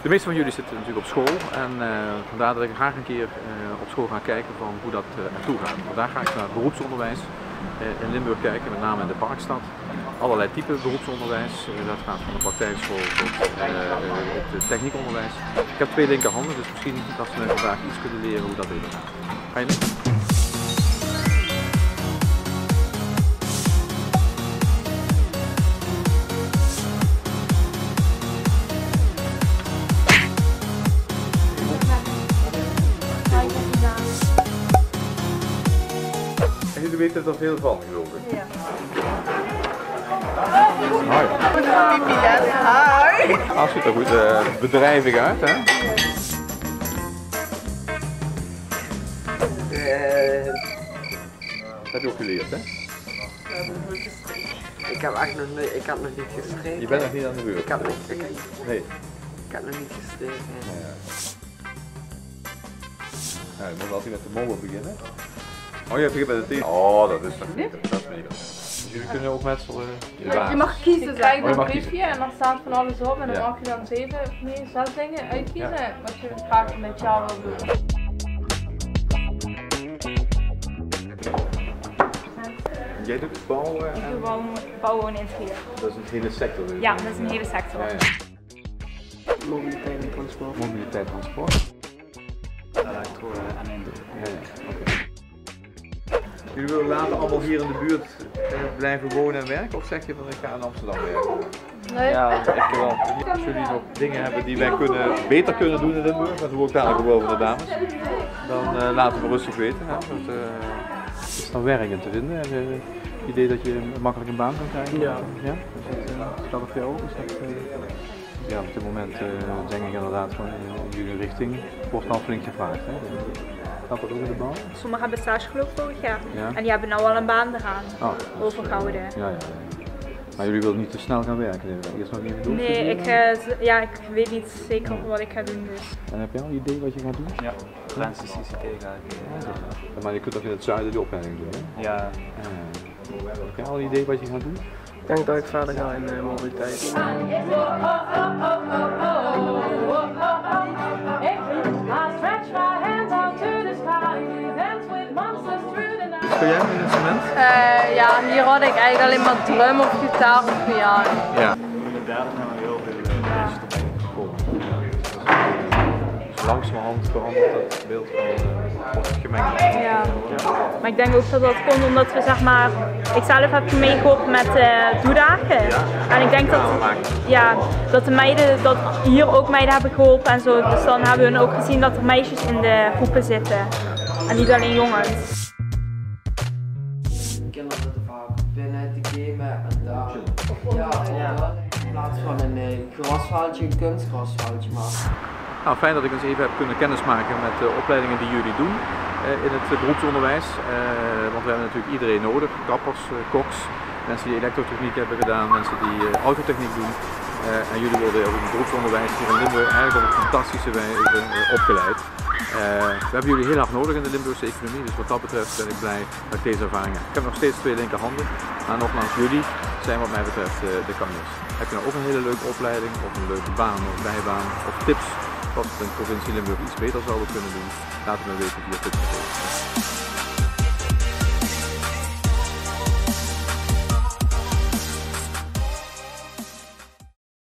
De meeste van jullie zitten natuurlijk op school en vandaar dat ik graag een keer op school ga kijken van hoe dat ertoe gaat. Vandaag ga ik naar het beroepsonderwijs in Limburg kijken, met name in de Parkstad. Allerlei type beroepsonderwijs, dat gaat van de praktijkschool tot het techniekonderwijs. Ik heb 2 linkerhanden, dus misschien dat ze mij vandaag iets kunnen leren hoe dat even gaat. Ga je mee? Jullie weten er veel van, geloof ik. Ja. Hoi. Hi. Dat ziet er goed bedrijvig uit, hè? Dat heb je ook geleerd, hè? Ik heb echt nog niet, ik heb nog niet gestreken. Je bent nog niet aan de beurt. Ik heb nog niet gestreken. Ja, je moet altijd met de molen beginnen. Oh, je begint met de team. Oh, dat is toch niet. Dat is mega. Dus jullie kunnen ook metselen. Je mag kiezen, je krijgt een mag briefje en dan staat van alles op en dan Ja. mag je dan 7 of meer 6 dingen uitkiezen wat je graag met jou wil doen. Jij doet bouwen Ik en... doe wel bouwen en interieur. Dat is een hele sector. Dus. Ja, dat is een hele sector. Ja, ja. Mobiliteit en transport. Mobiliteit, transport. Elektro en indoor. Ja, ja. Oké. Jullie willen later allemaal hier in de buurt blijven wonen en werken? Of zeg je van ik ga in Amsterdam werken? Nee. Ja, ik wel. Als jullie nog dingen hebben die wij beter kunnen doen in Limburg, dat doe ik dadelijk ook wel voor de dames, dan laten we rustig weten. Hè? Want, is er werk in te vinden? Heb je het idee dat je makkelijk een baan kan krijgen? Ja. Ja? Is dat voor jou ook? Ja, op dit moment denk ik inderdaad van in jullie richting wordt al flink gevraagd. Hè? Gaat dat ook in de bouw? Sommigen hebben stage gelopen vorig jaar Ja. en die hebben nou al een baan eraan Oh, overgehouden. ja, ja, ja. Maar jullie willen niet te snel gaan werken? Eerst nog even doen? Nee, ik weet niet zeker wat ik ga doen dus. En heb je al een idee wat je gaat doen? Ja, Francis ICT ga ik. Ja, maar je kunt toch in het zuiden de opleiding doen, hè? Ja. Heb je al een idee wat je gaat doen? Ik denk dat ik verder ga in mobiliteit. Speel jij een instrument? Ja, hier had ik eigenlijk alleen maar drum of gitaar of piano. Ja. In de derde zijn er heel veel mensen erbij gekomen. Dus langzamerhand verandert het beeld van gemengd. Ja. Maar ik denk ook dat dat komt omdat we zeg maar, ik zelf heb meegeholpen met doedagen. En ik denk dat de meiden, dat hier ook meiden hebben geholpen en zo. Dus dan hebben we ook gezien dat er meisjes in de groepen zitten. En niet alleen jongens. Kinderen zitten vaak binnen te gamen en daar. Ja, in plaats van een grasveldje, een kunstgrasveldje maken. Nou, fijn dat ik eens even heb kunnen kennismaken met de opleidingen die jullie doen in het beroepsonderwijs. Want we hebben natuurlijk iedereen nodig, kappers, koks, mensen die elektrotechniek hebben gedaan, mensen die autotechniek doen. En jullie worden ook in het beroepsonderwijs hier in Limburg eigenlijk op een fantastische wijze opgeleid. We hebben jullie heel hard nodig in de Limburgse economie, dus wat dat betreft ben ik blij dat ik deze ervaring heb. Ik heb nog steeds 2 linkerhanden, maar nogmaals, jullie zijn wat mij betreft de kanjers. Heb je nou ook een hele leuke opleiding, of een leuke baan, of bijbaan, of tips wat we in de provincie Limburg iets beter zouden kunnen doen? Laat het me weten via Twitter.